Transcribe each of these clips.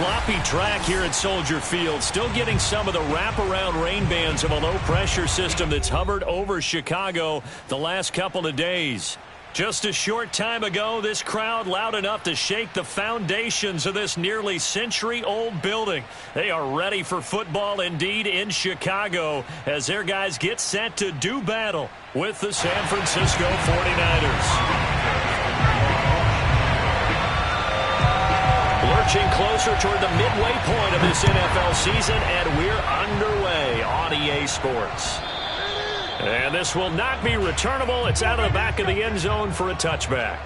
sloppy track here at Soldier Field. Still getting some of the wraparound rain bands of a low-pressure system that's hovered over Chicago the last couple of days. Just a short time ago, this crowd loud enough to shake the foundations of this nearly century-old building. They are ready for football indeed in Chicago as their guys get set to do battle with the San Francisco 49ers. Lurching closer toward the midway point of this NFL season, and we're underway on EA Sports. And this will not be returnable. It's out of the back of the end zone for a touchback.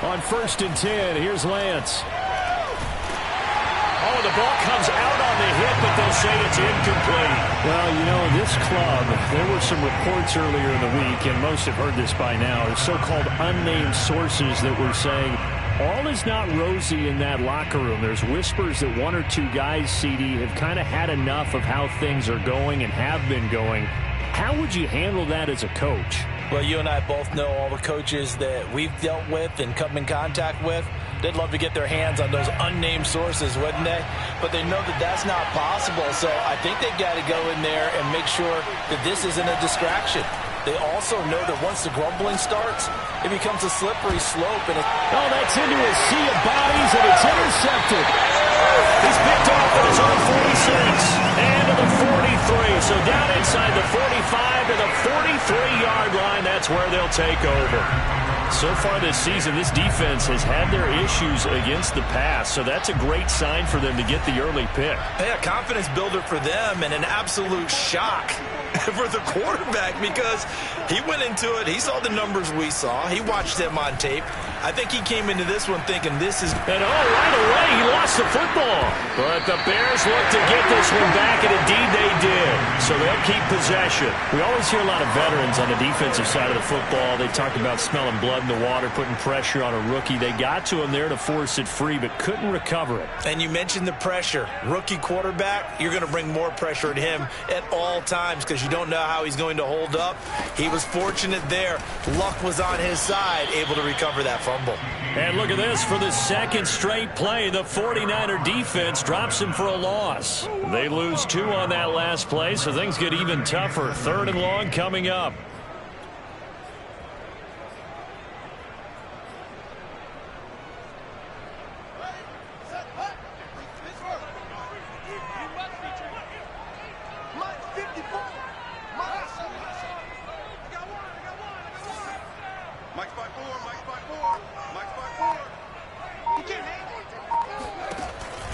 On 1st and 10, here's Lance. Oh, the ball comes out on the hit, but they'll say it's incomplete. Well, you know, this club, there were some reports earlier in the week, and most have heard this by now, the so-called unnamed sources that were saying all is not rosy in that locker room. There's whispers that one or two guys, CD, have kind of had enough of how things are going and have been going. How would you handle that as a coach? Well, you and I both know all the coaches that we've dealt with and come in contact with. They'd love to get their hands on those unnamed sources, wouldn't they? But they know that that's not possible. So I think they've got to go in there and make sure that this isn't a distraction. They also know that once the grumbling starts, it becomes a slippery slope. And oh, that's into a sea of bodies, and it's intercepted. He's picked off at his own 46 and to the 43. So down inside the 45 to the 43-yard line. That's where they'll take over. So far this season, this defense has had their issues against the pass, so that's a great sign for them to get the early pick. Hey, a confidence builder for them and an absolute shock for the quarterback because he went into it. He saw the numbers we saw. He watched them on tape. I think he came into this one thinking this is... And right away, he lost the football. But the Bears look to get this one back, and indeed they did. So they'll keep possession. We always hear a lot of veterans on the defensive side of the football. They talk about smelling blood in the water, putting pressure on a rookie. They got to him there to force it free, but couldn't recover it. And you mentioned the pressure. Rookie quarterback, you're going to bring more pressure at him at all times because you don't know how he's going to hold up. He was fortunate there. Luck was on his side, able to recover that fumble. And look at this. For the second straight play, the 49er defense drops him for a loss. They lose 2 on that last play, so things get even tougher. 3rd and long coming up.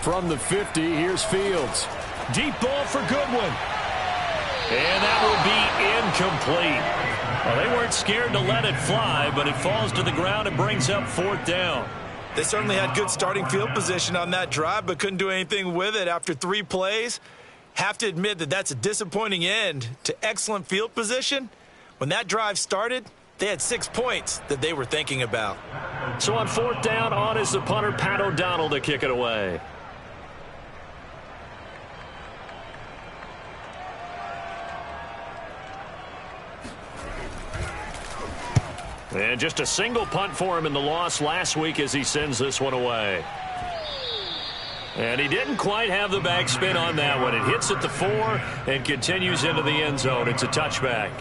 From the 50, here's Fields. Deep ball for Goodwin. And that will be incomplete. Well, they weren't scared to let it fly, but it falls to the ground and brings up 4th down. They certainly had good starting field position on that drive, but couldn't do anything with it after 3 plays. Have to admit that that's a disappointing end to excellent field position. When that drive started, they had 6 points that they were thinking about. So on 4th down, on is the punter, Pat O'Donnell, to kick it away. And just a single punt for him in the loss last week as he sends this one away. And he didn't quite have the backspin on that one. It hits at the 4 and continues into the end zone. It's a touchback.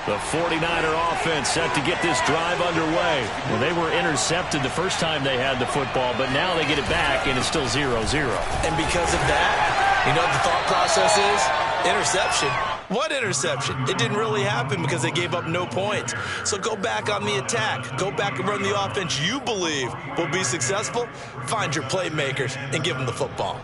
The 49er offense set to get this drive underway. Well, they were intercepted the first time they had the football, but now they get it back, and it's still 0-0. And because of that, you know what the thought process is? Interception. What interception? It didn't really happen because they gave up no points. So go back on the attack. Go back and run the offense you believe will be successful. Find your playmakers and give them the football.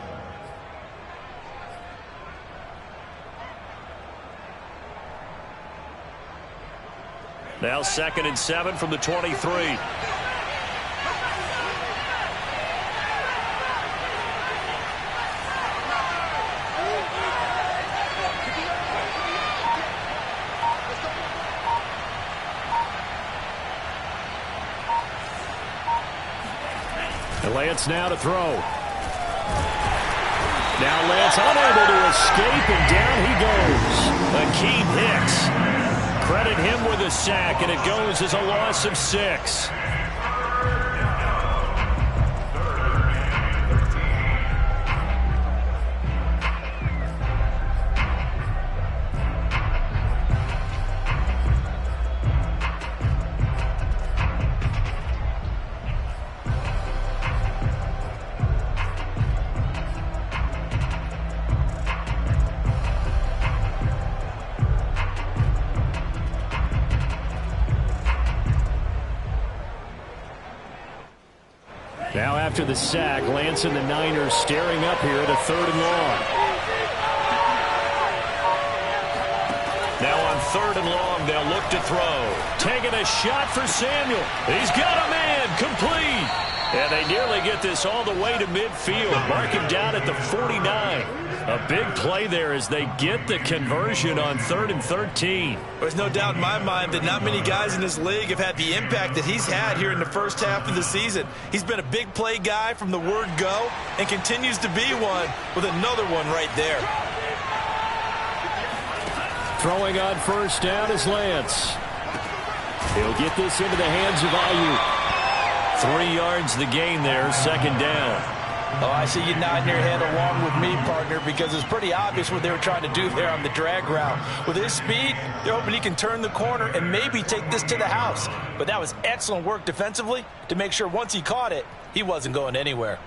Now 2nd and 7 from the 23. Lance now to throw. Now Lance unable to escape, and down he goes. Akeem Hicks. Credit him with a sack, and it goes as a loss of 6. Now after the sack, Lance and the Niners staring up here at a 3rd and long. Now on 3rd and long, they'll look to throw. Taking a shot for Samuel. He's got a man. Complete. And they nearly get this all the way to midfield. Mark him down at the 49. A big play there as they get the conversion on 3rd and 13. There's no doubt in my mind that not many guys in this league have had the impact that he's had here in the first half of the season. He's been a big play guy from the word go and continues to be one with another one right there. Throwing on 1st down is Lance. He'll get this into the hands of Ayuk. 3 yards the gain there, 2nd down. Oh, I see you nodding your head along with me, partner, because it's pretty obvious what they were trying to do there on the drag route. With his speed, they're hoping he can turn the corner and maybe take this to the house. But that was excellent work defensively to make sure once he caught it, he wasn't going anywhere.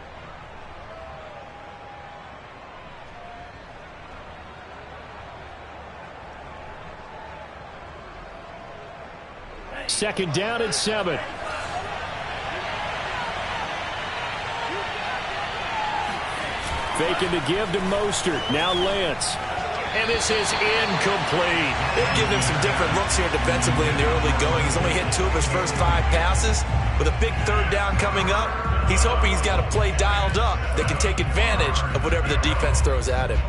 Second down and 7. Faking the give to Mostert. Now Lance. And this is incomplete. They've given him some different looks here defensively in the early going. He's only hit 2 of his first 5 passes. With a big 3rd down coming up, he's hoping he's got a play dialed up that can take advantage of whatever the defense throws at him.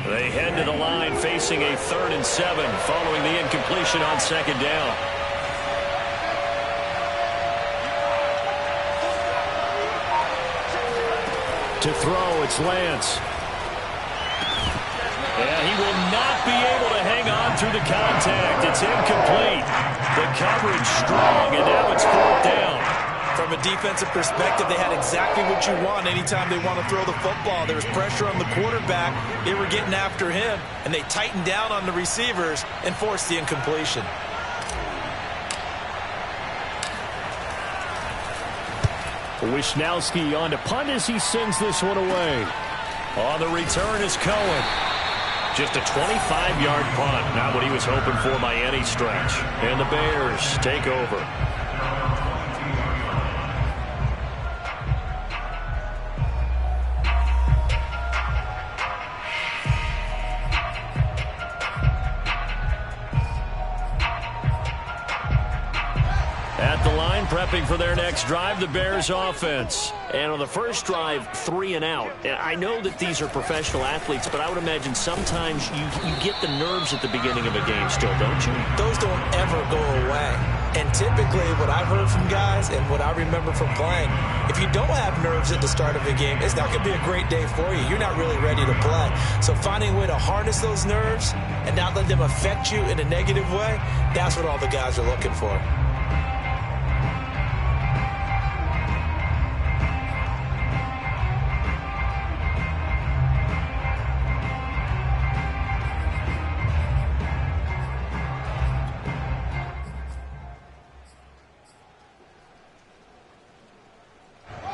They head to the line facing a 3rd and 7 following the incompletion on 2nd down. To throw, it's Lance. Yeah, he will not be able to hang on through the contact. It's incomplete. The coverage strong, and now it's 4th down. From a defensive perspective, they had exactly what you want anytime they want to throw the football. There was pressure on the quarterback. They were getting after him, and they tightened down on the receivers and forced the incompletion. Wisnowski on to punt as he sends this one away. On the return is Cohen. Just a 25-yard punt. Not what he was hoping for by any stretch. And the Bears take over. At the line, prepping for their next drive, the Bears offense. And on the first drive, 3 and out. And I know that these are professional athletes, but I would imagine sometimes you get the nerves at the beginning of a game still, don't you? Those don't ever go away. And typically what I've heard from guys and what I remember from playing, if you don't have nerves at the start of a game, it's not going to be a great day for you. You're not really ready to play. So finding a way to harness those nerves and not let them affect you in a negative way, that's what all the guys are looking for.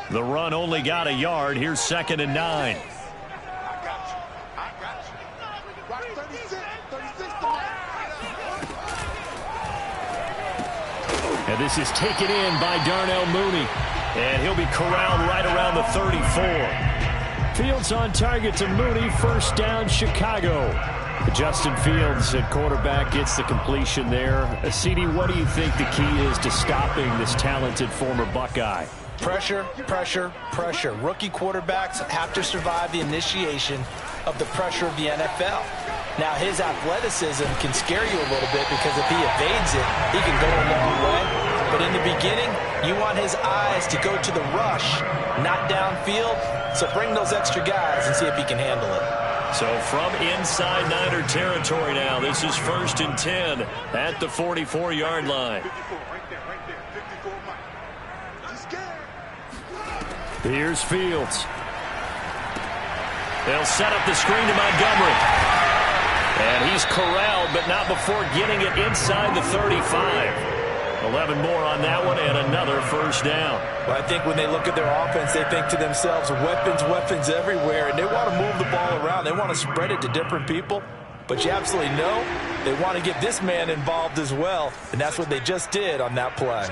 The run only got a yard. Here's 2nd and 9. And this is taken in by Darnell Mooney. And he'll be corralled right around the 34. Fields on target to Mooney. First down, Chicago. Justin Fields at quarterback gets the completion there. CD, what do you think the key is to stopping this talented former Buckeye? Pressure, pressure, pressure. Rookie quarterbacks have to survive the initiation of the pressure of the NFL. Now, his athleticism can scare you a little bit because if he evades it, he can go a long way. But in the beginning, you want his eyes to go to the rush, not downfield. So bring those extra guys and see if he can handle it. So from inside Niner territory now, this is 1st and 10 at the 44-yard line. Here's Fields. They'll set up the screen to Montgomery. And he's corralled, but not before getting it inside the 35. 11 more on that one, and another first down. Well, I think when they look at their offense, they think to themselves, weapons, weapons everywhere, and they want to move the ball around. They want to spread it to different people, but you absolutely know they want to get this man involved as well, and that's what they just did on that play.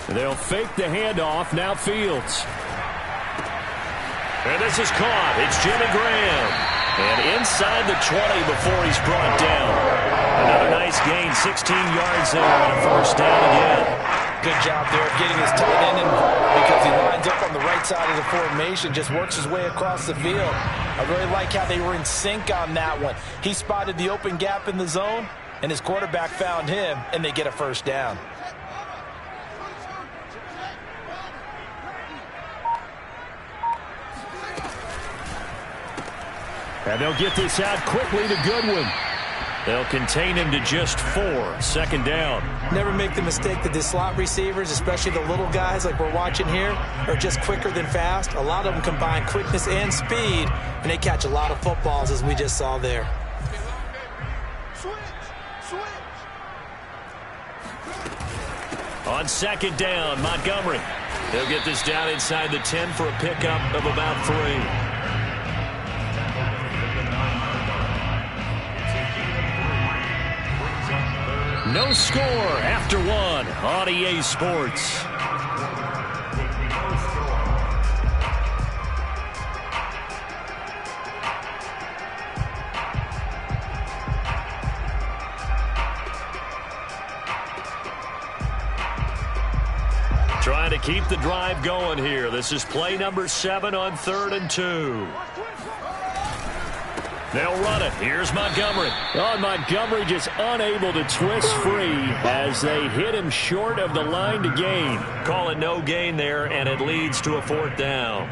They'll fake the handoff. Now Fields. And this is caught. It's Jimmy Graham. And inside the 20 before he's brought down. Another nice gain, 16 yards there and a first down again. Good job there of getting his tight end involved because he lines up on the right side of the formation, just works his way across the field. I really like how they were in sync on that one. He spotted the open gap in the zone, and his quarterback found him, and they get a first down. And they'll get this out quickly to Goodwin. They'll contain him to just 4. 2nd down. Never make the mistake that the slot receivers, especially the little guys like we're watching here, are just quicker than fast. A lot of them combine quickness and speed, and they catch a lot of footballs, as we just saw there. On 2nd down, Montgomery. They'll get this down inside the 10 for a pickup of about 3. No score after 1 on EA Sports. Trying to keep the drive going here. This is play number 7 on 3rd and 2. They'll run it. Here's Montgomery. Oh, Montgomery just unable to twist free as they hit him short of the line to gain. Call it no gain there, and it leads to a 4th down.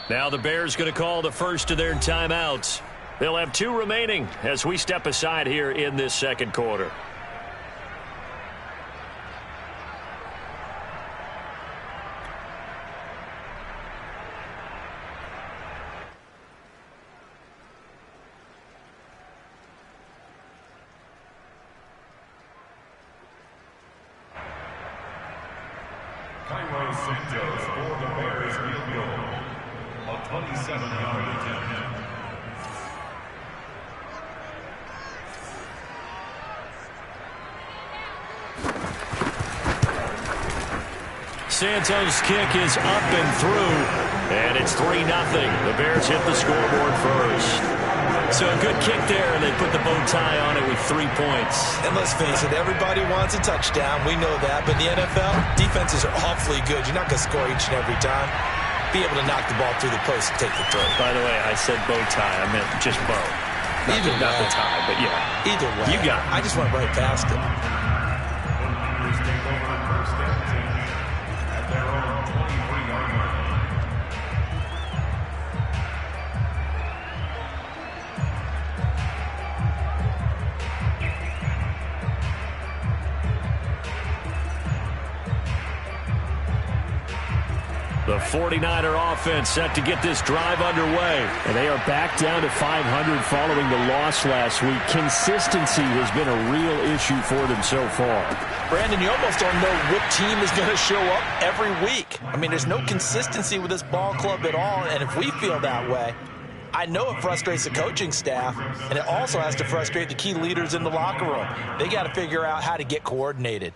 Now the Bears going to call the first of their timeouts. They'll have 2 remaining as we step aside here in this 2nd quarter. Santos' kick is up and through, and it's 3-0. The Bears hit the scoreboard first. So a good kick there, and they put the bow tie on it with 3 points. And let's face it, everybody wants a touchdown. We know that. But in the NFL, defenses are awfully good. You're not going to score each and every time. Be able to knock the ball through the post and take the throw. By the way, I said bow tie. I meant just bow. Not the tie, but yeah. Either way. You got it. I just went right past it. The 49er offense set to get this drive underway. And they are back down to 500 following the loss last week. Consistency has been a real issue for them so far. Brandon, you almost don't know what team is going to show up every week. I mean, there's no consistency with this ball club at all, and if we feel that way, I know it frustrates the coaching staff, and it also has to frustrate the key leaders in the locker room. They got to figure out how to get coordinated.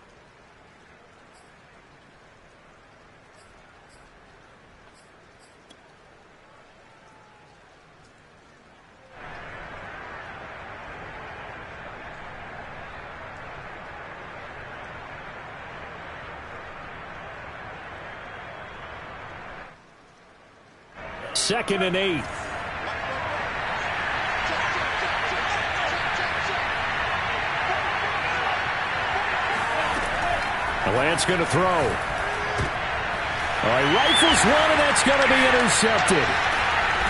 Second and 8. Lance going to throw. All right, rifles one, and that's going to be intercepted.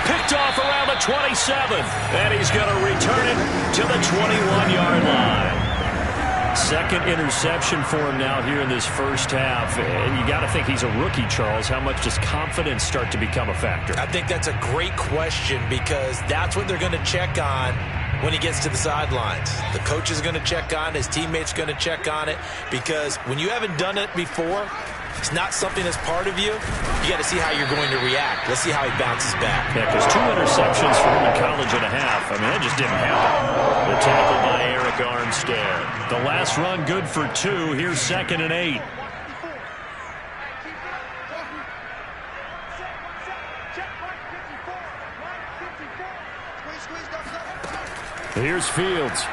Picked off around the 27. And he's going to return it to the 21-yard line. Second interception for him now here in this first half. And you got to think he's a rookie, Charles. How much does confidence start to become a factor? I think that's a great question because that's what they're going to check on when he gets to the sidelines. The coach is going to check on it. His teammates going to check on it because when you haven't done it before, it's not something that's part of you. You got to see how you're going to react. Let's see how he bounces back. Yeah, because 2 interceptions for him in college and a half. I mean, that just didn't happen. The tackle by Eric Armstead. The last run good for 2. Here's second and 8. Here's Fields.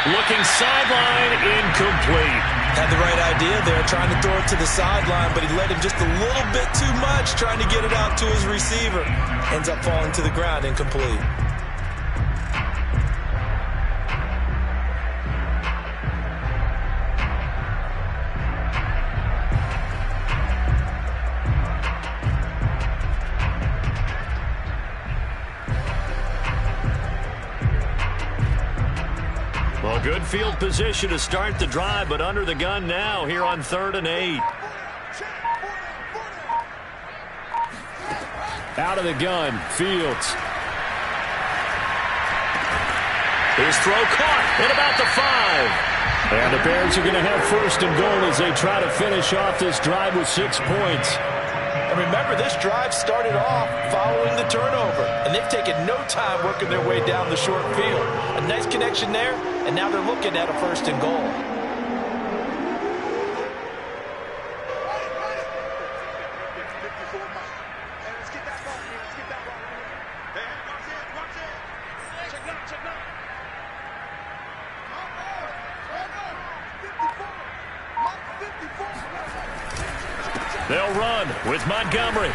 Looking sideline, incomplete. Had the right idea there, trying to throw it to the sideline, but he let him just a little bit too much, trying to get it out to his receiver. Ends up falling to the ground, incomplete. Well, good field position to start the drive, but under the gun now here on 3rd and 8. Out of the gun, Fields. His throw caught at about the 5. And the Bears are going to have 1st and goal as they try to finish off this drive with 6 points. And remember, this drive started off following the turnover, and they've taken no time working their way down the short field. A nice connection there, and now they're looking at a 1st and goal. They'll run with Montgomery.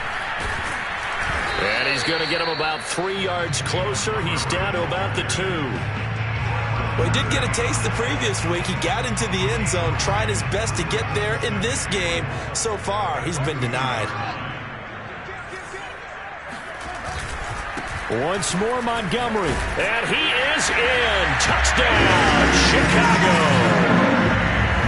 And he's going to get him about 3 yards closer. He's down to about the 2. Well, he did get a taste the previous week. He got into the end zone, trying his best to get there in this game. So far, he's been denied. Once more, Montgomery. And he is in. Touchdown, Chicago.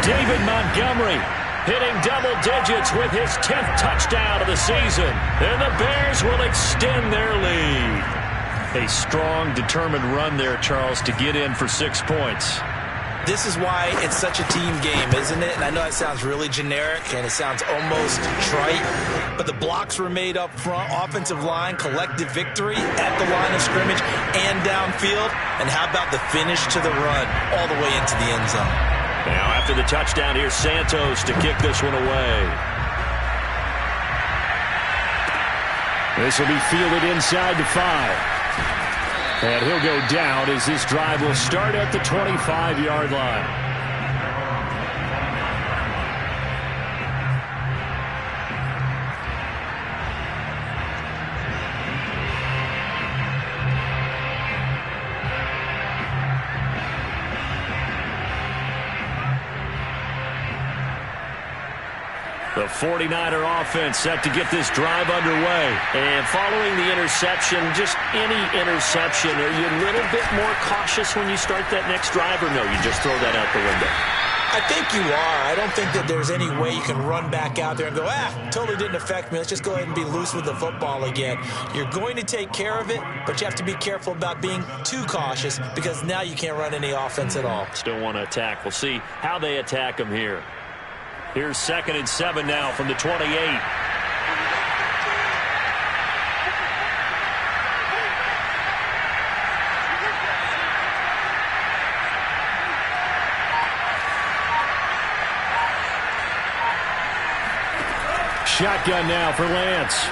David Montgomery hitting double digits with his 10th touchdown of the season. And the Bears will extend their lead. A strong, determined run there, Charles, to get in for 6 points. This is why it's such a team game, isn't it? And I know it sounds really generic and it sounds almost trite, but the blocks were made up front, offensive line, collective victory at the line of scrimmage and downfield. And how about the finish to the run all the way into the end zone? Now after the touchdown, here's Santos to kick this one away. This will be fielded inside the 5. And he'll go down as this drive will start at the 25-yard line. The 49er offense set to get this drive underway. And following the interception, just any interception, are you a little bit more cautious when you start that next drive, or no, you just throw that out the window? I think you are. I don't think that there's any way you can run back out there and go, totally didn't affect me. Let's just go ahead and be loose with the football again. You're going to take care of it, but you have to be careful about being too cautious because now you can't run any offense at all. Still want to attack. We'll see how they attack them here. Here's 2nd and 7 now from the 28. Shotgun now for Lance.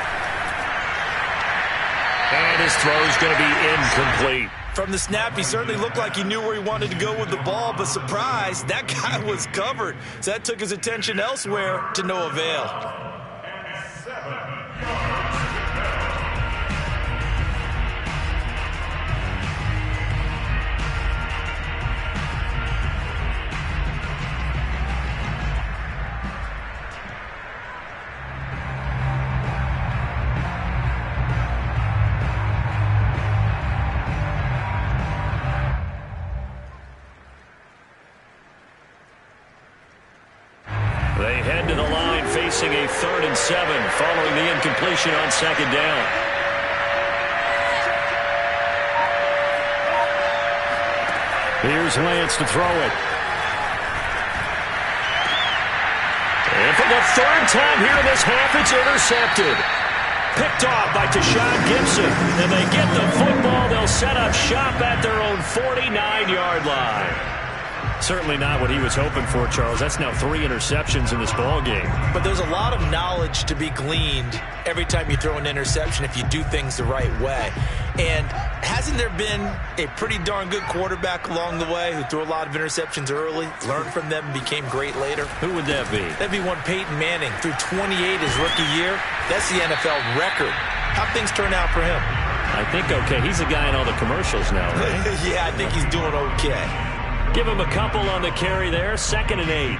And his throw is going to be incomplete. From the snap, he certainly looked like he knew where he wanted to go with the ball, but surprise, that guy was covered. So that took his attention elsewhere to no avail. They head to the line facing a 3rd and 7 following the incompletion on 2nd down. Here's Lance to throw it. And for the 3rd time here in this half, it's intercepted. Picked off by Tashawn Gibson. And they get the football. They'll set up shop at their own 49-yard line. Certainly not what he was hoping for, Charles. That's now 3 interceptions in this ball game. But there's a lot of knowledge to be gleaned every time you throw an interception if you do things the right way. And hasn't there been a pretty darn good quarterback along the way who threw a lot of interceptions early, learned from them, and became great later? Who would that be? That'd be one Peyton Manning. Threw 28 his rookie year. That's the NFL record. How'd things turn out for him? I think okay. He's a guy in all the commercials now, right? Yeah, I think he's doing okay. Give him a couple on the carry there. 2nd and 8.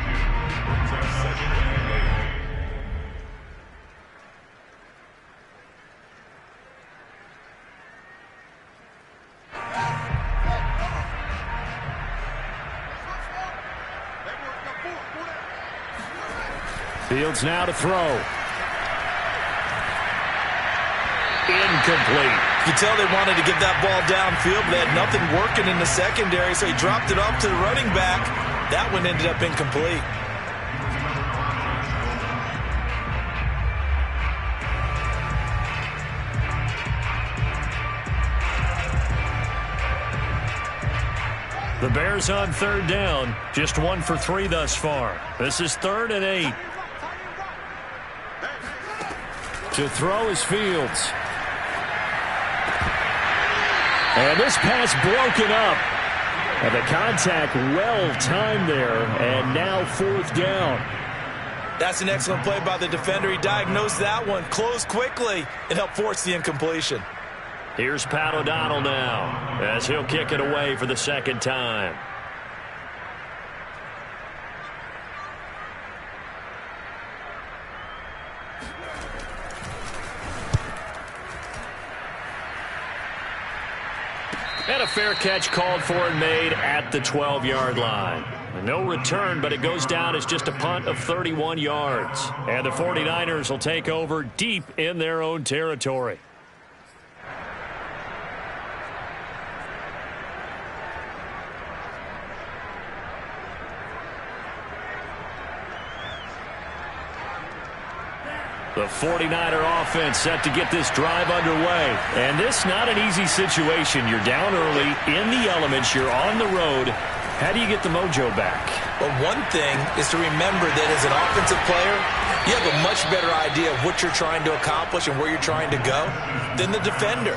Fields now to throw. Incomplete. You tell they wanted to get that ball downfield, but they had nothing working in the secondary, so he dropped it off to the running back. That one ended up incomplete. The Bears on 3rd down. Just 1 for 3 thus far. This is 3rd and 8. To throw is Fields. And this pass broken up. And the contact well timed there. And now 4th down. That's an excellent play by the defender. He diagnosed that one, closed quickly, and helped force the incompletion. Here's Pat O'Donnell now as he'll kick it away for the 2nd time. And a fair catch called for and made at the 12-yard line. No return, but it goes down as just a punt of 31 yards. And the 49ers will take over deep in their own territory. The 49er offense set to get this drive underway. And this not an easy situation. You're down early, in the elements, you're on the road. How do you get the mojo back? Well, one thing is to remember that as an offensive player, you have a much better idea of what you're trying to accomplish and where you're trying to go than the defender.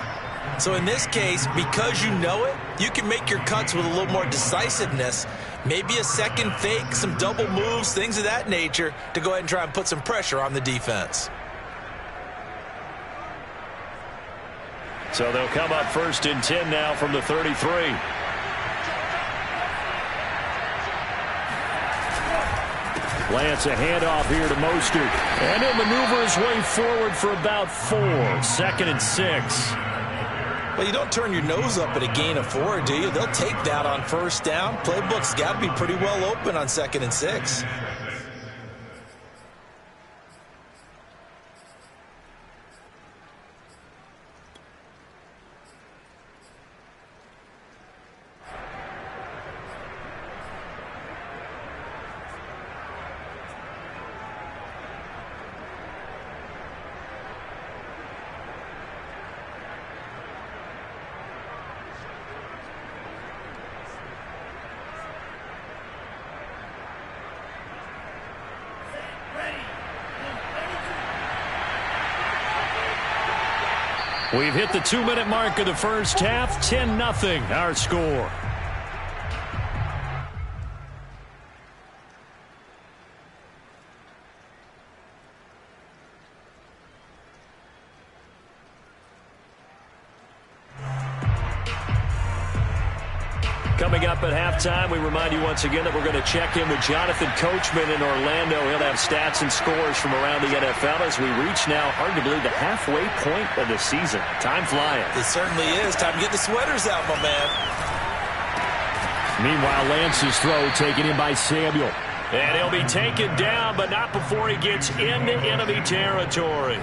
So in this case, because you know it, you can make your cuts with a little more decisiveness. Maybe a second fake, some double moves, things of that nature to go ahead and try and put some pressure on the defense. So they'll come up 1st and 10 now from the 33. Lance a handoff here to Mostert. And he'll maneuver his way forward for about 4. 2nd and 6. Well, you don't turn your nose up at a gain of 4, do you? They'll take that on first down. Playbook's got to be pretty well open on 2nd and 6. We've hit the 2-minute mark of the first half. 10-0 our score. Coming up at halftime, we remind you once again that we're going to check in with Jonathan Coachman in Orlando. He'll have stats and scores from around the NFL as we reach now, hard to believe, the halfway point of the season. Time flying. It certainly is. Time to get the sweaters out, my man. Meanwhile, Lance's throw taken in by Samuel. And he'll be taken down, but not before he gets into enemy territory.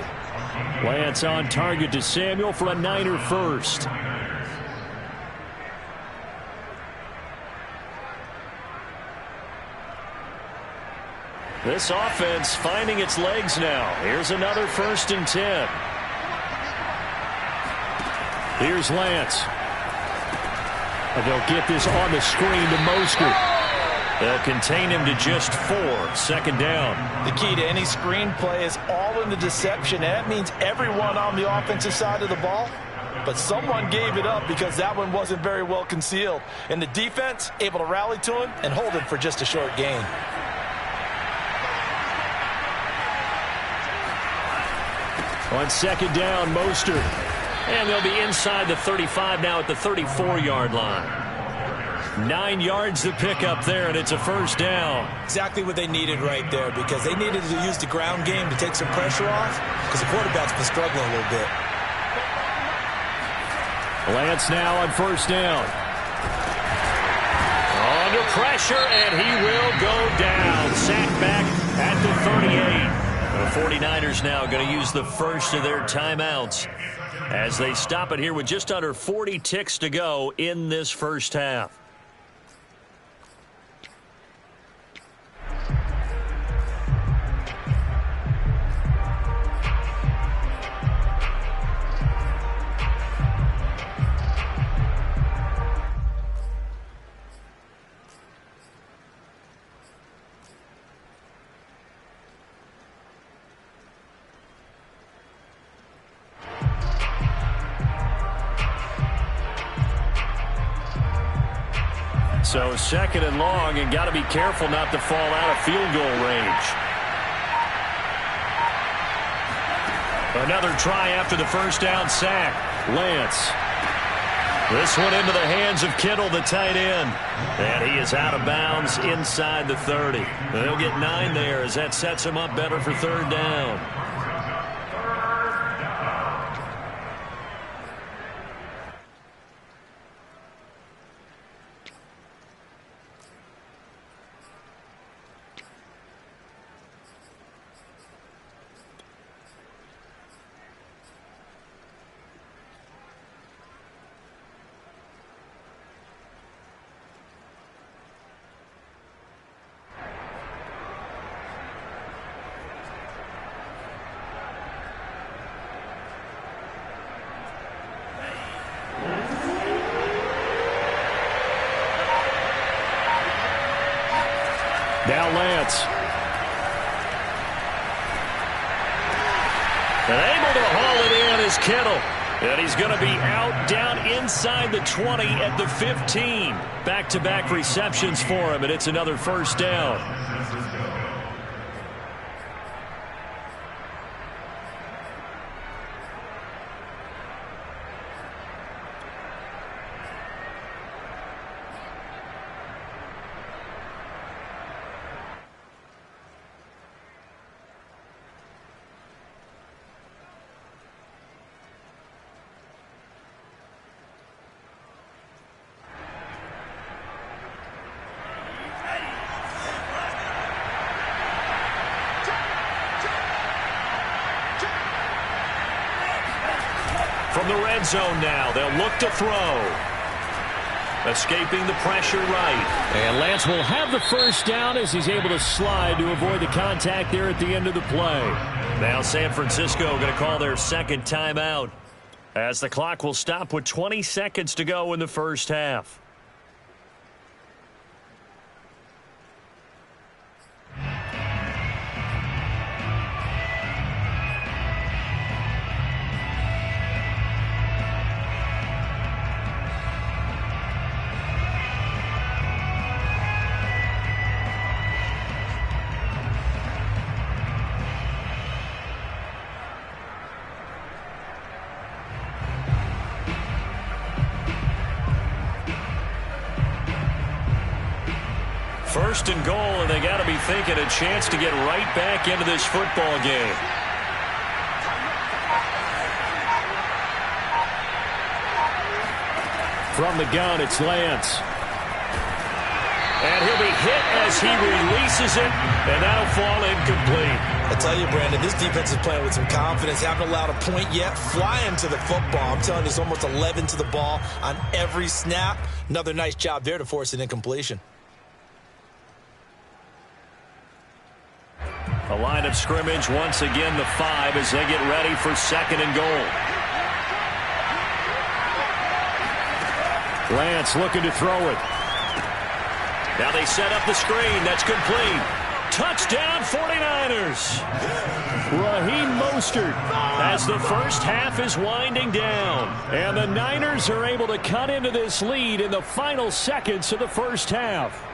Lance on target to Samuel for a Niner first. This offense finding its legs now. Here's another 1st and 10. Here's Lance. And they'll get this on the screen to Mostert. They'll contain him to just 4. 2nd down. The key to any screen play is all in the deception. That means everyone on the offensive side of the ball. But someone gave it up because that one wasn't very well concealed. And the defense able to rally to him and hold him for just a short gain. On 2nd down, Mostert. And they'll be inside the 35 now at the 34-yard line. 9 yards to pick up there, and it's a 1st down. Exactly what they needed right there, because they needed to use the ground game to take some pressure off, because the quarterback's been struggling a little bit. Lance now on 1st down. Under pressure, and he will go down. Sacked back at the 38. The 49ers now going to use the first of their timeouts as they stop it here with just under 40 ticks to go in this first half. So 2nd and long, and got to be careful not to fall out of field goal range. Another try after the 1st down sack. Lance. This one into the hands of Kittle, the tight end. And he is out of bounds inside the 30. They'll get 9 there as that sets him up better for 3rd down. Now Lance. And able to haul it in is Kittle. And he's going to be out down inside the 20 at the 15. Back-to-back receptions for him, and it's another 1st down. From the red zone now, they'll look to throw. Escaping the pressure right. And Lance will have the first down as he's able to slide to avoid the contact there at the end of the play. Now San Francisco going to call their second timeout, as the clock will stop with 20 seconds to go in the first half. First and goal, and they got to be thinking a chance to get right back into this football game. From the gun, it's Lance. And he'll be hit as he releases it, and that'll fall incomplete. I tell you, Brandon, this defense is playing with some confidence. Haven't allowed a point yet. Flying to the football. I'm telling you, there's almost 11 to the ball on every snap. Another nice job there to force an incompletion. A line of scrimmage, once again the 5 as they get ready for second and goal. Lance looking to throw it. Now they set up the screen. That's complete. Touchdown 49ers. Raheem Mostert. As the first half is winding down. And the Niners are able to cut into this lead in the final seconds of the first half.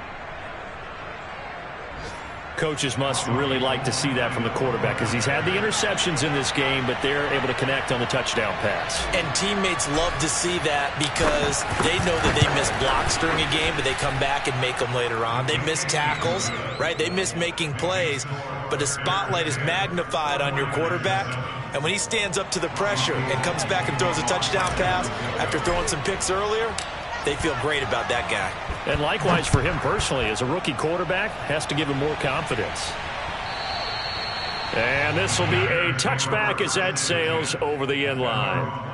Coaches must really like to see that from the quarterback because he's had the interceptions in this game, but they're able to connect on the touchdown pass. And teammates love to see that because they know that they miss blocks during a game, but they come back and make them later on. They miss tackles, right? They miss making plays, but the spotlight is magnified on your quarterback. And when he stands up to the pressure and comes back and throws a touchdown pass after throwing some picks earlier, they feel great about that guy. And likewise for him personally, as a rookie quarterback, has to give him more confidence. And this will be a touchback as that sails over the end line.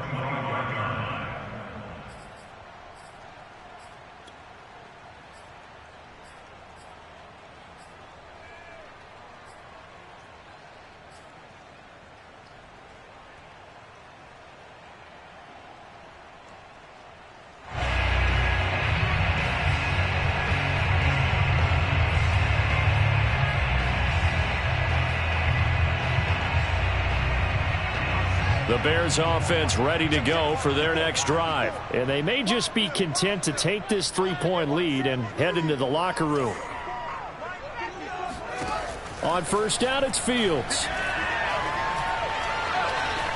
The Bears offense ready to go for their next drive. And they may just be content to take this 3-point lead and head into the locker room. On first down, it's Fields.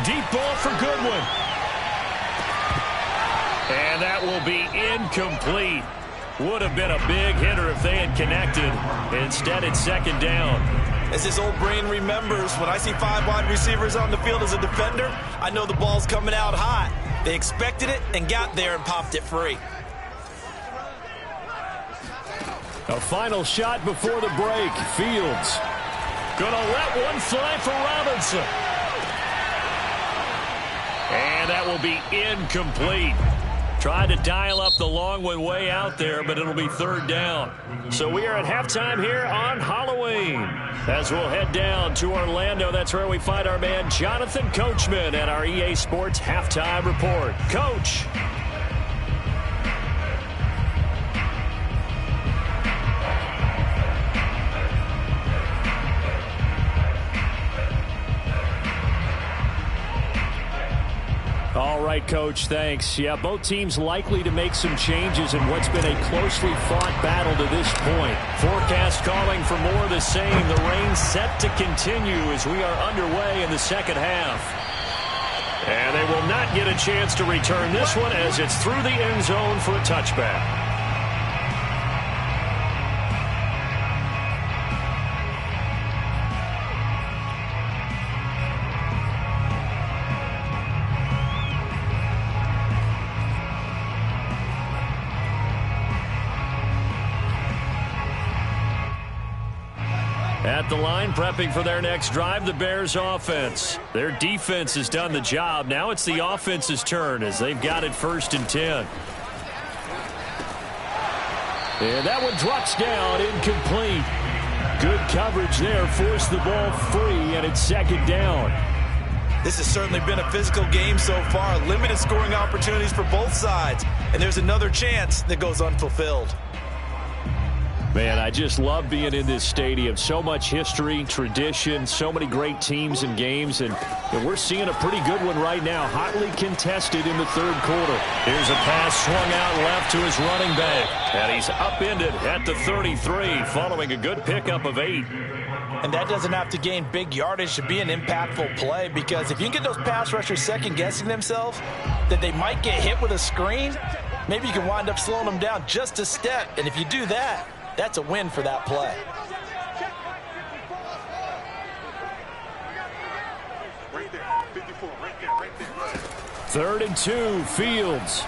Deep ball for Goodwin. And that will be incomplete. Would have been a big hitter if they had connected. Instead, it's second down. As his old brain remembers, when I see 5 wide receivers on the field as a defender, I know the ball's coming out hot. They expected it and got there and popped it free. A final shot before the break. Fields. Gonna let one fly for Robinson. And that will be incomplete. Tried to dial up the long one way out there, but it'll be third down. So we are at halftime here on Halloween. As we'll head down to Orlando, that's where we find our man Jonathan Coachman at our EA Sports Halftime Report. Coach. All right, Coach, thanks. Yeah, both teams likely to make some changes in what's been a closely fought battle to this point. Forecast calling for more of the same. The rain set to continue as we are underway in the second half. And they will not get a chance to return this one as it's through the end zone for a touchback. At the line, prepping for their next drive, the Bears offense. Their defense has done the job. Now it's the offense's turn as they've got it 1st and 10. And that one drops down, incomplete. Good coverage there, forced the ball free, and it's 2nd down. This has certainly been a physical game so far. Limited scoring opportunities for both sides. And there's another chance that goes unfulfilled. Man, I just love being in this stadium. So much history, tradition, so many great teams and games, and we're seeing a pretty good one right now. Hotly contested in the 3rd quarter. Here's a pass swung out left to his running back, and he's upended at the 33 following a good pickup of 8. And that doesn't have to gain big yardage to be an impactful play, because if you can get those pass rushers second-guessing themselves that they might get hit with a screen, maybe you can wind up slowing them down just a step. And if you do that, that's a win for that play. Right there, 54, right there. 3rd and 2, Fields.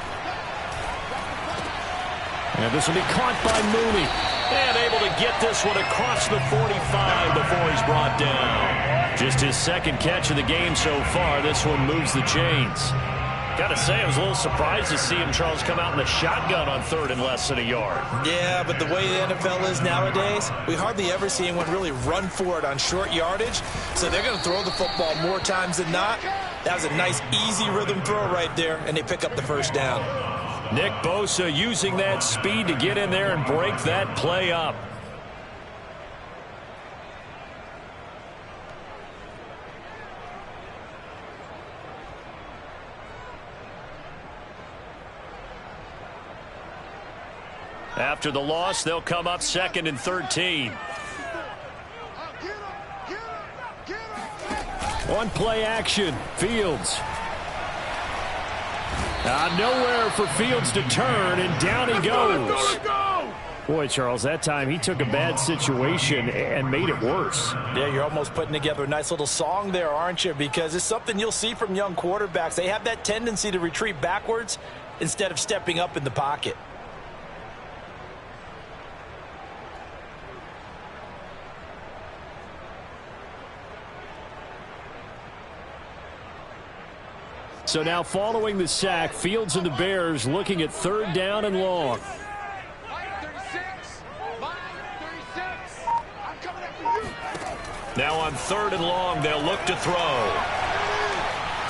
And this will be caught by Mooney. And able to get this one across the 45 before he's brought down. Just his 2nd catch of the game so far. This one moves the chains. Got to say, I was a little surprised to see him, Charles, come out in the shotgun on 3rd and less than a yard. Yeah, but the way the NFL is nowadays, we hardly ever see anyone really run for it on short yardage. So they're going to throw the football more times than not. That was a nice, easy rhythm throw right there, and they pick up the 1st down. Nick Bosa using that speed to get in there and break that play up. After the loss, they'll come up 2nd and 13. On play action, Fields. Nowhere for Fields to turn, and down he goes. Boy, Charles, that time he took a bad situation and made it worse. Yeah, you're almost putting together a nice little song there, aren't you? Because it's something you'll see from young quarterbacks. They have that tendency to retreat backwards instead of stepping up in the pocket. So now following the sack, Fields and the Bears looking at 3rd down and long. Now on 3rd and long, they'll look to throw.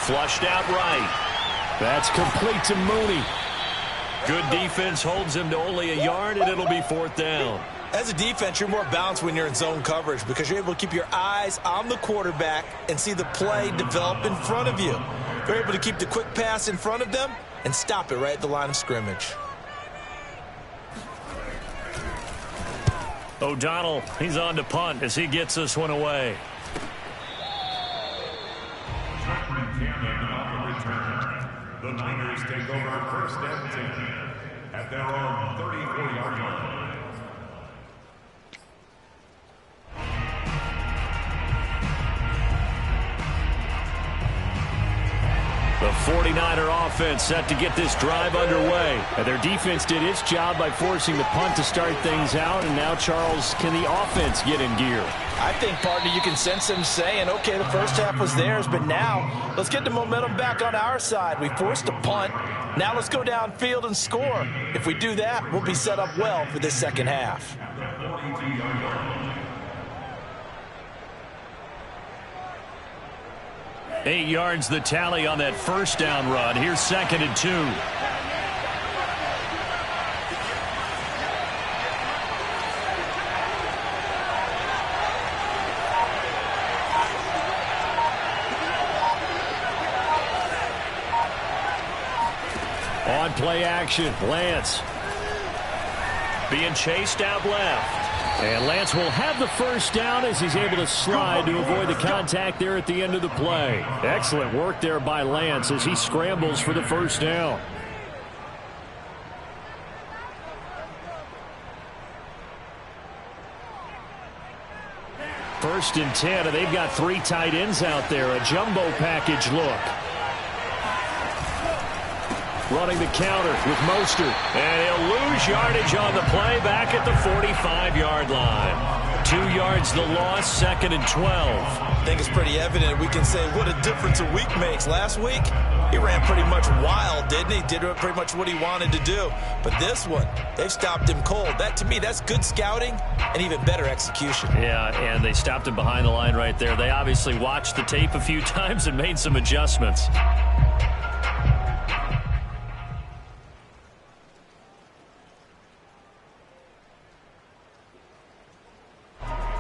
Flushed out right. That's complete to Mooney. Good defense holds him to only a yard, and it'll be 4th down. As a defense, you're more balanced when you're in zone coverage because you're able to keep your eyes on the quarterback and see the play develop in front of you. You're able to keep the quick pass in front of them and stop it right at the line of scrimmage. O'Donnell, he's on to punt as he gets this one away. The Niners take over 1st and 10 at their own 34-yard line. The 49er offense set to get this drive underway. And their defense did its job by forcing the punt to start things out. And now, Charles, can the offense get in gear? I think, partner, you can sense them saying, okay, the 1st half was theirs, but now let's get the momentum back on our side. We forced a punt. Now let's go downfield and score. If we do that, we'll be set up well for this 2nd half. 8 yards the tally on that 1st down run. Here's 2nd and 2. On play action, Lance. Being chased out left. And Lance will have the 1st down as he's able to slide to avoid the contact there at the end of the play. Excellent work there by Lance as he scrambles for the 1st down. First and 10, and they've got 3 tight ends out there. A jumbo package look. running the counter with Mostert. And he'll lose yardage on the play back at the 45-yard line. 2 yards the loss, 2nd and 12. I think it's pretty evident. We can say what a difference a week makes. Last week, he ran pretty much wild, didn't he? Did pretty much what he wanted to do. But this one, they've stopped him cold. That, to me, that's good scouting and even better execution. Yeah, and they stopped him behind the line right there. They obviously watched the tape a few times and made some adjustments.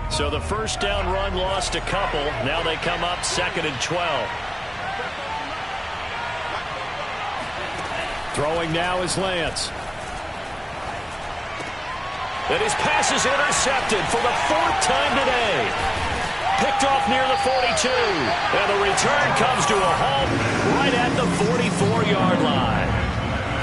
So the first down run lost a couple. Now they come up 2nd and 12. Throwing now is Lance. And his pass is intercepted for the 4th time today. Picked off near the 42. And the return comes to a halt right at the 44-yard line.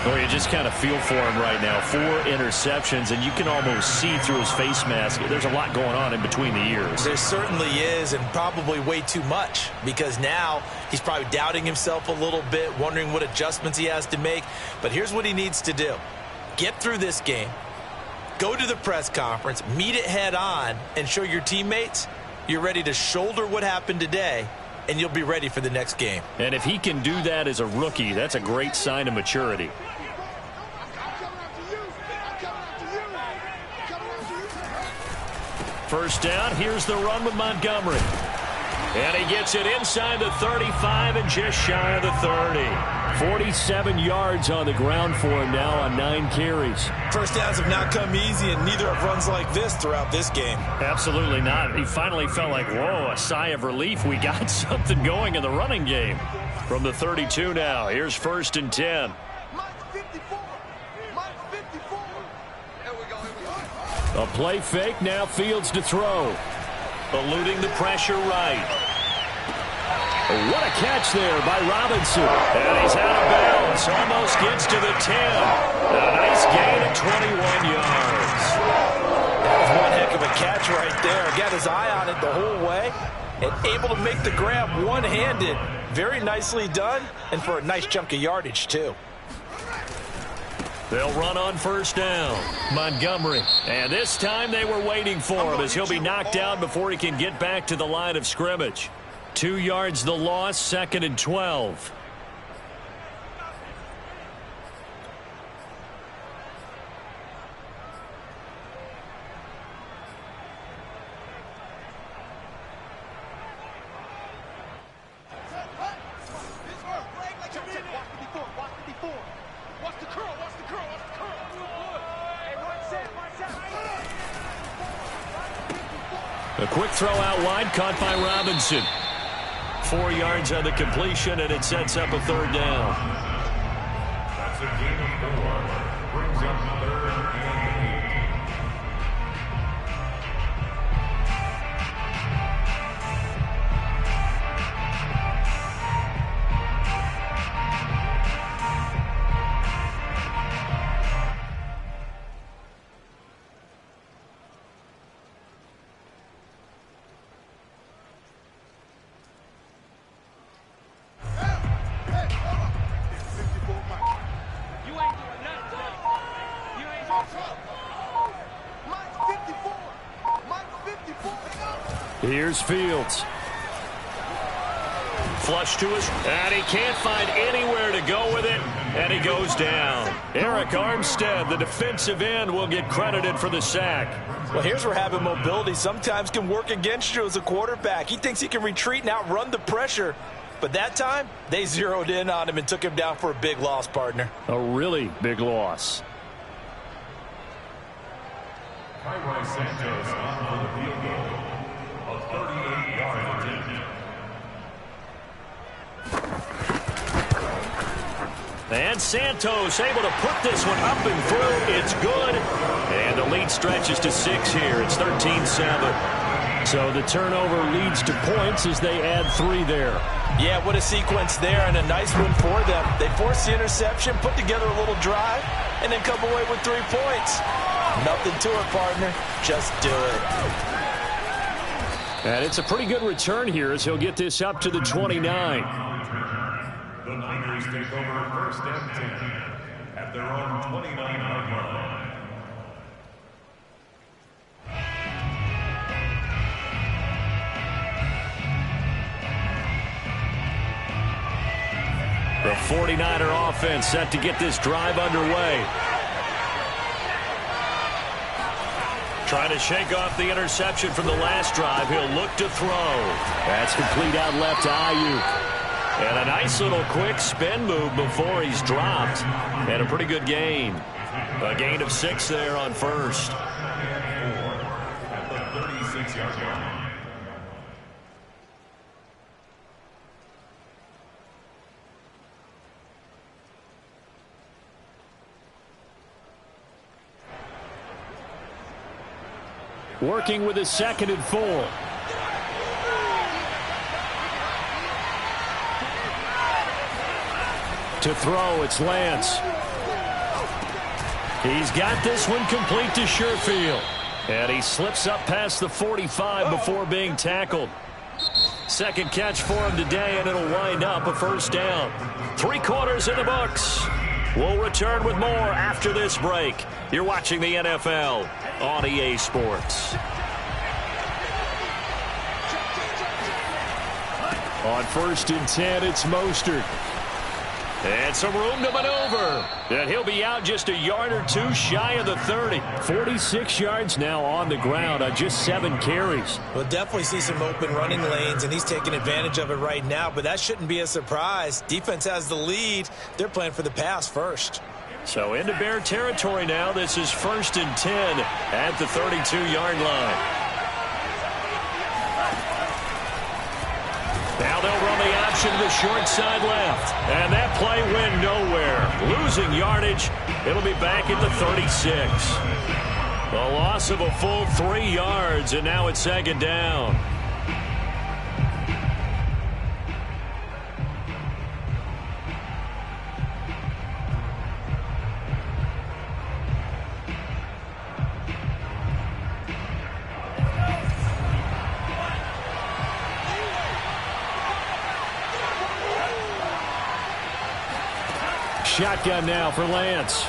Well, you just kind of feel for him right now. 4 interceptions, and you can almost see through his face mask. There's a lot going on in between the ears. There certainly is, and probably way too much, because now he's probably doubting himself a little bit, wondering what adjustments he has to make. But here's what he needs to do. Get through this game, go to the press conference, meet it head on, and show your teammates you're ready to shoulder what happened today, and you'll be ready for the next game. And if he can do that as a rookie, that's a great sign of maturity. First down, here's the run with Montgomery. And he gets it inside the 35 and just shy of the 30. 47 yards on the ground for him now on 9 carries. First downs have not come easy, and neither have runs like this throughout this game. Absolutely not. He finally felt like, whoa, a sigh of relief. We got something going in the running game. From the 32 now, here's 1st and 10. A play fake, now Fields to throw. Eluding the pressure right. What a catch there by Robinson. And he's out of bounds. Almost gets to the 10. A nice gain of 21 yards. That was one heck of a catch right there. Got his eye on it the whole way. And able to make the grab one-handed. Very nicely done. And for a nice chunk of yardage, too. They'll run on first down. Montgomery. And this time they were waiting for him as he'll be knocked down before he can get back to the line of scrimmage. 2 yards the loss, 2nd and 12. A quick throw out wide, caught by Robinson. 4 yards on the completion, and it sets up a 3rd down. That's a gain of 4. Brings up 3rd and 8. Here's Fields. Flush to his, and he can't find anywhere to go with it, and he goes down. Eric Armstead, the defensive end, will get credited for the sack. Well, here's where having mobility sometimes can work against you as a quarterback. He thinks he can retreat and outrun the pressure. But that time, they zeroed in on him and took him down for a big loss, partner. A really big loss. Tyrone Santos on for the field goal. A 38-yard attempt. And Santos able to put this one up and through. It's good. And the lead stretches to 6 here. It's 13-7. So the turnover leads to points as they add 3 there. Yeah, what a sequence there, and a nice one for them. They forced the interception, put together a little drive, and then come away with 3 points. Nothing to it, partner. Just do it. And it's a pretty good return here as he'll get this up to the 29. The Niners Niners take over first and 10 at their own 29-yard line. The 49er offense set to get this drive underway. Trying to shake off the interception from the last drive. He'll look to throw. That's complete out left to Ayuk. And a nice little quick spin move before he's dropped. And a pretty good gain. A gain of 6 there on first. At the 36-yard line. Working with his 2nd and 4. To throw, it's Lance. He's got this one complete to Sherfield. And he slips up past the 45 before being tackled. Second catch for him today, and it'll wind up a first down. 3 quarters in the books. We'll return with more after this break. You're watching the NFL on EA Sports. On 1st and 10, it's Mostert. And some room to maneuver. And he'll be out just a yard or 2 shy of the 30. 46 yards now on the ground on just 7 carries. We'll definitely see some open running lanes, and he's taking advantage of it right now, but that shouldn't be a surprise. Defense has the lead. They're playing for the pass first. So into Bear territory now. This is 1st and 10 at the 32-yard line. Now they'll run the option to the short side left. And that play went nowhere. Losing yardage. It'll be back at the 36. A loss of a full 3 yards, and now it's 2nd down. Shotgun now for Lance.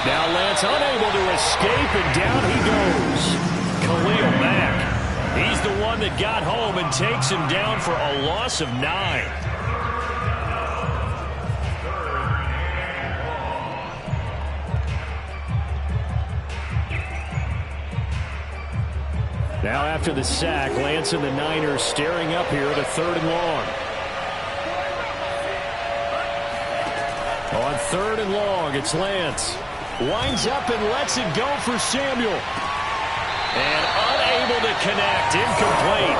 Now Lance unable to escape, and down he goes. Khalil Mack. He's the one that got home and takes him down for a loss of 9. Now after the sack, Lance and the Niners staring up here at a 3rd and long. On 3rd and long, it's Lance. Winds up and lets it go for Samuel. And unable to connect. Incomplete.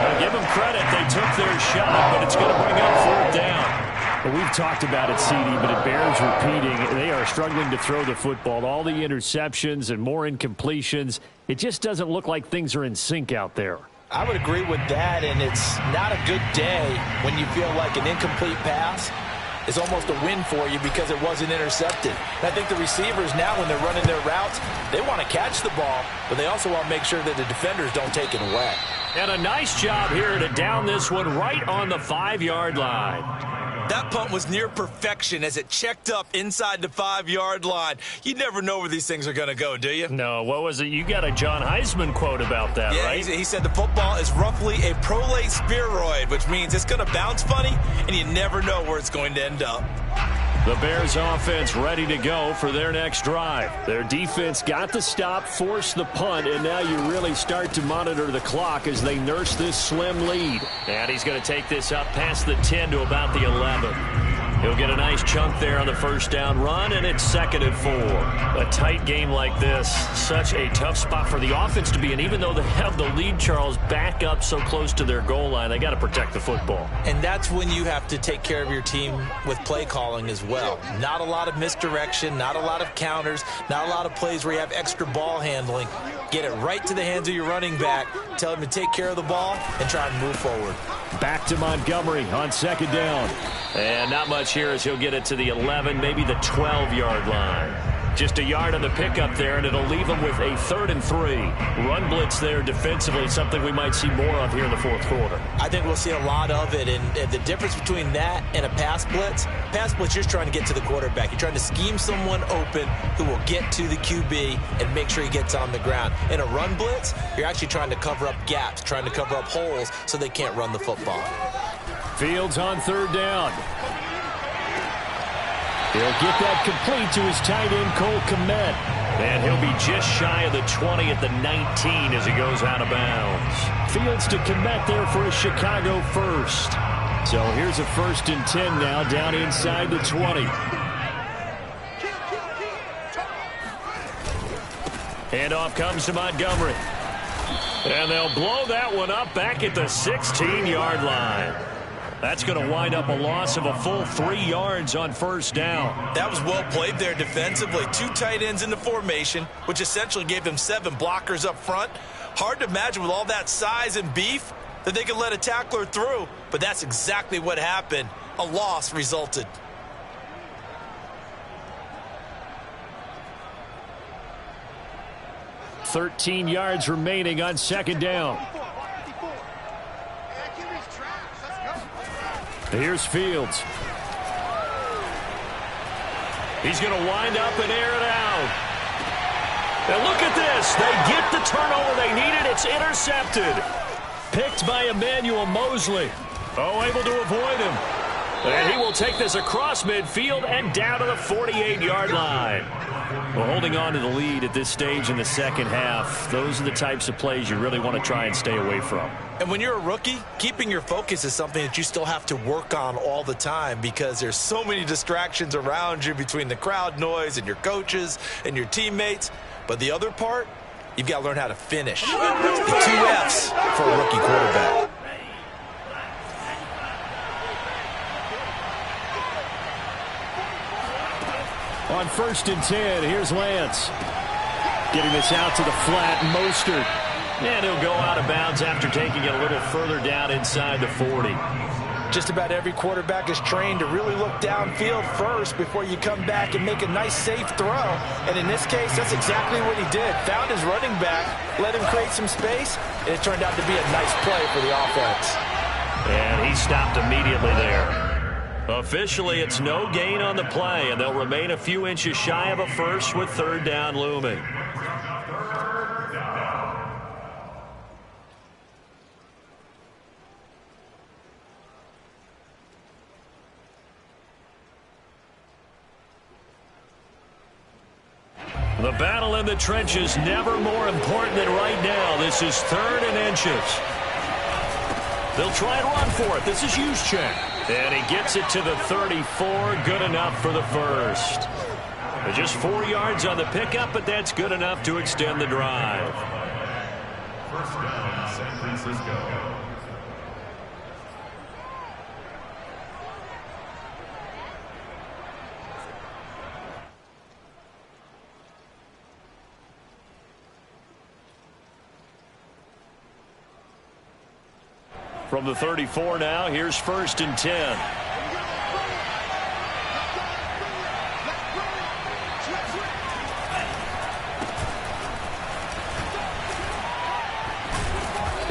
Now give them credit. They took their shot, but it's going to bring up 4th down. Well, we've talked about it, CD, but it bears repeating. They are struggling to throw the football. All the interceptions and more incompletions. It just doesn't look like things are in sync out there. I would agree with that, and it's not a good day when you feel like an incomplete pass is almost a win for you because it wasn't intercepted. And I think the receivers now, when they're running their routes, they want to catch the ball, but they also want to make sure that the defenders don't take it away. And a nice job here to down this one right on the 5-yard line. That punt was near perfection as it checked up inside the 5-yard line. You never know where these things are going to go, do you? No, what was it? You got a John Heisman quote about that, yeah, right? He said the football is roughly a prolate spheroid, which means it's going to bounce funny, and you never know where it's going to end up. The Bears offense ready to go for their next drive. Their defense got the stop, forced the punt, and now you really start to monitor the clock as they nurse this slim lead. And he's going to take this up past the 10 to about the 11. He'll get a nice chunk there on the 1st down run, and it's 2nd and 4. A tight game like this, such a tough spot for the offense to be in. Even though they have the lead, Charles, back up so close to their goal line, they got to protect the football. And that's when you have to take care of your team with play calling as well. Not a lot of misdirection, not a lot of counters, not a lot of plays where you have extra ball handling. Get it right to the hands of your running back, tell him to take care of the ball, and try and move forward. Back to Montgomery on 2nd down. And not much here as he'll get it to the 11, maybe the 12-yard line. Just a yard on the pickup there, and it'll leave them with a 3rd and 3. Run blitz there defensively, something we might see more of here in the fourth quarter. I think we'll see a lot of it, and the difference between that and a pass blitz, you're just trying to get to the quarterback. You're trying to scheme someone open who will get to the QB and make sure he gets on the ground. In a run blitz, you're actually trying to cover up gaps, trying to cover up holes so they can't run the football. Fields on 3rd down. He'll get that complete to his tight end, Cole Kmet. And he'll be just shy of the 20 at the 19 as he goes out of bounds. Fields to Kmet there for a Chicago first. So here's a 1st and 10 now, down inside the 20. Handoff comes to Montgomery. And they'll blow that one up back at the 16-yard line. That's going to wind up a loss of a full 3 yards on 1st down. That was well played there defensively. 2 tight ends in the formation, which essentially gave them 7 blockers up front. Hard to imagine with all that size and beef that they could let a tackler through, but that's exactly what happened. A loss resulted. $13 yards remaining on 2nd down. Here's Fields. He's going to wind up and air it out. And look at this. They get the turnover they needed. It's intercepted. Picked by Emmanuel Mosley. Able to avoid him. And he will take this across midfield and down to the 48-yard line. Well, holding on to the lead at this stage in the second half, those are the types of plays you really want to try and stay away from. And when you're a rookie, keeping your focus is something that you still have to work on all the time because there's so many distractions around you between the crowd noise and your coaches and your teammates. But the other part, you've got to learn how to finish. The 2 F's for a rookie quarterback. On 1st and 10, here's Lance. Getting this out to the flat, Mostert. And he'll go out of bounds after taking it a little further down inside the 40. Just about every quarterback is trained to really look downfield first before you come back and make a nice, safe throw. And in this case, that's exactly what he did. Found his running back, let him create some space, and it turned out to be a nice play for the offense. And he stopped immediately there. Officially, it's no gain on the play, and they'll remain a few inches shy of a first with 3rd down looming. The battle in the trenches never more important than right now. This is 3rd and inches. They'll try and run for it. This is Juszczyk. And he gets it to the 34. Good enough for the first. Just 4 yards on the pickup, but that's good enough to extend the drive. 1st down, San Francisco. From the 34 now, here's 1st and 10.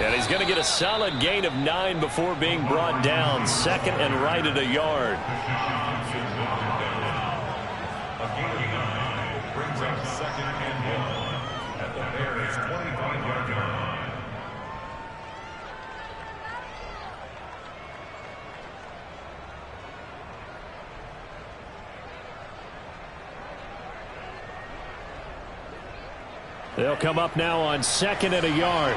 And he's going to get a solid gain of 9 before being brought down. 2nd and right at a yard. A gain of 9 brings up 2nd and 1 at the Bears' 25-yard line. They'll come up now on 2nd and a yard.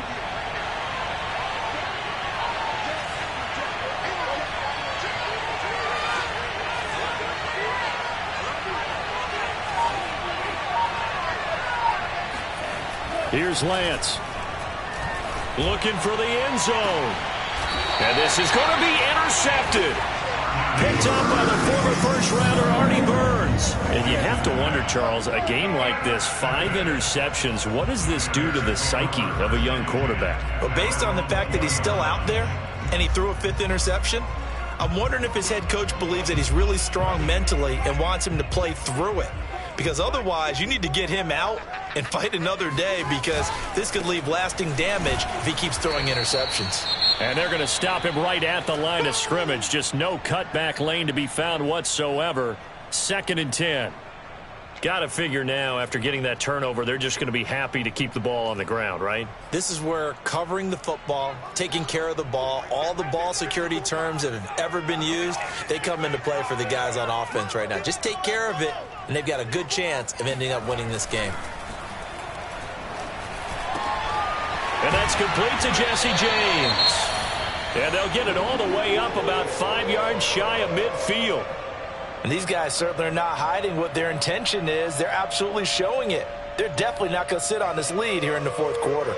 Here's Lance. Looking for the end zone. And this is going to be intercepted. Picked up by the former first-rounder Artie Burns. And you have to wonder, Charles, a game like this, 5 interceptions, what does this do to the psyche of a young quarterback? Well, based on the fact that he's still out there and he threw a 5th interception, I'm wondering if his head coach believes that he's really strong mentally and wants him to play through it. because otherwise you need to get him out and fight another day, because this could leave lasting damage if he keeps throwing interceptions. And they're going to stop him right at the line of scrimmage. Just no cutback lane to be found whatsoever. 2nd and 10. Got to figure now, after getting that turnover, they're just going to be happy to keep the ball on the ground, right? This is where covering the football, taking care of the ball, all the ball security terms that have ever been used, they come into play for the guys on offense right now. Just take care of it, and they've got a good chance of ending up winning this game. And that's complete to Jesse James. And they'll get it all the way up about 5 yards shy of midfield. And these guys certainly are not hiding what their intention is. They're absolutely showing it. They're definitely not going to sit on this lead here in the 4th quarter.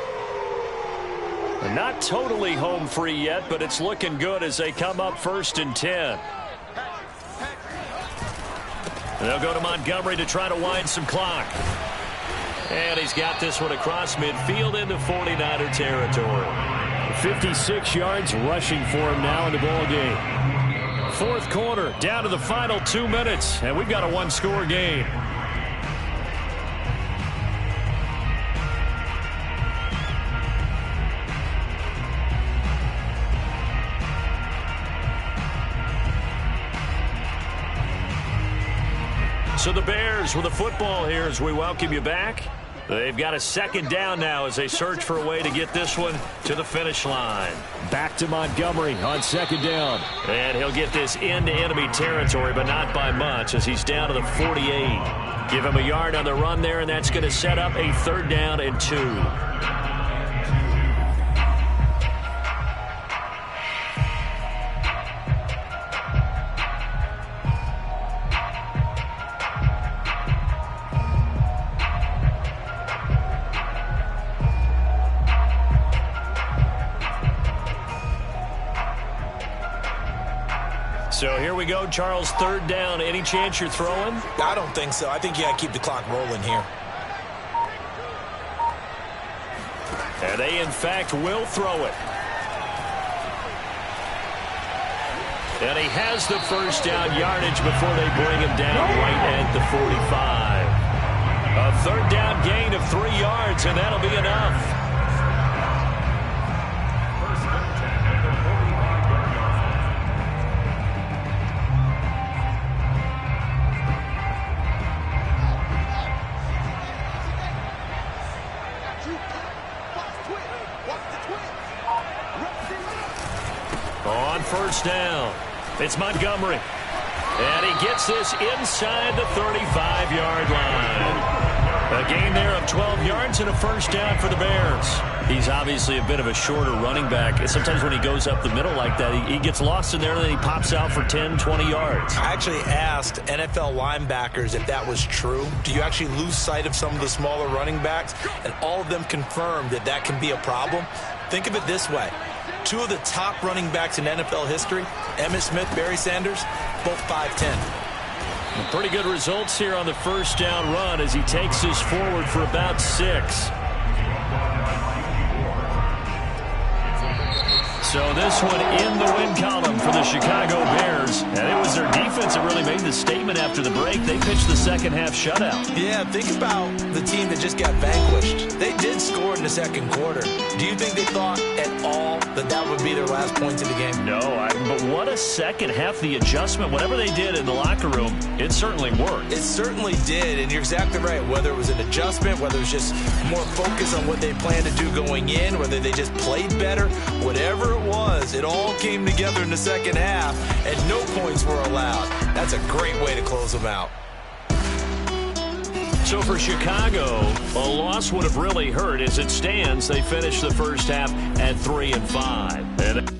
They're not totally home free yet, but it's looking good as they come up 1st and 10. And they'll go to Montgomery to try to wind some clock. And he's got this one across midfield into 49er territory. 56 yards rushing for him now in the ball game. 4th quarter, down to the final 2 minutes, and we've got a 1-score game. So the Bears with the football here as we welcome you back. They've got a 2nd down now as they search for a way to get this one to the finish line. Back to Montgomery on 2nd down. And he'll get this into enemy territory, but not by much, as he's down to the 48. Give him a yard on the run there, and that's going to set up a 3rd down and 2. So here we go, Charles, 3rd down. Any chance you're throwing? I don't think so. I think you got to keep the clock rolling here. And they, in fact, will throw it. And he has the 1st down yardage before they bring him down right at the 45. A 3rd down gain of 3 yards, and that'll be enough. On 1st down, it's Montgomery. And he gets this inside the 35-yard line. A gain there of 12 yards and a 1st down for the Bears. He's obviously a bit of a shorter running back. Sometimes when he goes up the middle like that, he gets lost in there, and then he pops out for 10, 20 yards. I actually asked NFL linebackers if that was true. Do you actually lose sight of some of the smaller running backs? And all of them confirmed that that can be a problem. Think of it this way. 2 of the top running backs in NFL history, Emmitt Smith, Barry Sanders, both 5'10". Pretty good results here on the 1st down run as he takes this forward for about 6. So this one in the win column for the Chicago Bears. And it was their defense that really made the statement after the break. They pitched the 2nd half shutout. Yeah, think about the team that just got vanquished. They did score in the 2nd quarter. Do you think they thought at all that that would be their last points of the game? No, but what a 2nd half. The adjustment, whatever they did in the locker room, it certainly worked. It certainly did, and you're exactly right. Whether it was an adjustment, whether it was just more focus on what they planned to do going in, whether they just played better, whatever it was, it all came together in the 2nd half, and no points were allowed. That's a great way to close them out. So for Chicago, a loss would have really hurt. As it stands, they finished the 1st half at 3-5.